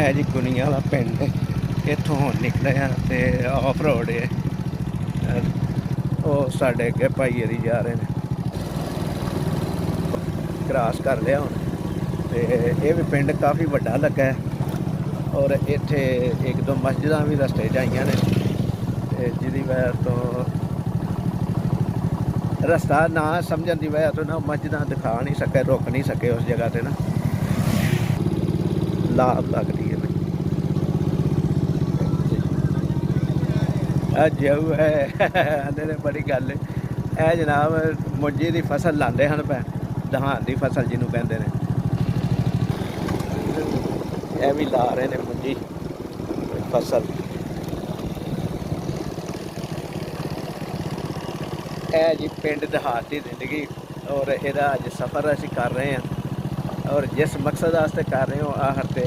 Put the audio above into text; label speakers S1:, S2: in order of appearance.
S1: ਇਹ ਜੀ ਗੁਨੀਆਂ ਵਾਲਾ ਪਿੰਡ ਇੱਥੋਂ ਨਿਕਲੇ ਆ ਤੇ ਆਫ ਰੋਡ ਹੈ। ਉਹ ਸਾਡੇ ਅੱਗੇ ਭਾਈ ਹਰੀ ਜਾ ਰਹੇ ਨੇ, ਕ੍ਰਾਸ ਕਰ ਲਿਆ ਹੁਣ। ਤੇ ਇਹ ਵੀ ਪਿੰਡ ਕਾਫੀ ਵੱਡਾ ਲੱਗਾ ਹੈ ਔਰ ਇੱਥੇ ਇੱਕ ਦੋ ਮਸਜਿਦਾਂ ਵੀ ਰਸਤੇ 'ਚ ਆਈਆਂ ਨੇ, ਤੇ ਜਿਹਦੀ ਵਜ੍ਹਾ ਤੋਂ ਰਸਤਾ ਨਾ ਸਮਝਣ ਦੀ ਵਜ੍ਹਾ ਤੋਂ ਨਾ ਮਸਜਿਦਾਂ ਦਿਖਾ ਨਹੀਂ ਸਕੇ, ਰੁਕ ਨਹੀਂ ਸਕੇ ਉਸ ਜਗ੍ਹਾ 'ਤੇ ਨਾ। ਲਾਭ ਲੱਗਦੀ ਹੈ ਜਿਉ ਹੈ ਆਂਦੇ ਨੇ ਬੜੀ ਗੱਲ। ਇਹ ਜਨਾਬ ਮੁੰਜੀ ਦੀ ਫਸਲ ਲਾਉਂਦੇ ਹਨ ਪੈ, ਦਹਾਨ ਦੀ ਫਸਲ ਜਿਹਨੂੰ ਕਹਿੰਦੇ ਨੇ, ਇਹ ਵੀ ਲਾ ਰਹੇ ਨੇ ਮੁੰਜੀ ਫਸਲ। ਇਹ ਜੀ ਪਿੰਡ ਦਿਹਾਤ ਦੀ ਜ਼ਿੰਦਗੀ ਔਰ ਇਹਦਾ ਅੱਜ ਸਫ਼ਰ ਅਸੀਂ ਕਰ ਰਹੇ ਹਾਂ, ਔਰ ਜਿਸ ਮਕਸਦ ਵਾਸਤੇ ਕਰ ਰਹੇ ਹੋ ਆਖਰ ਤੇ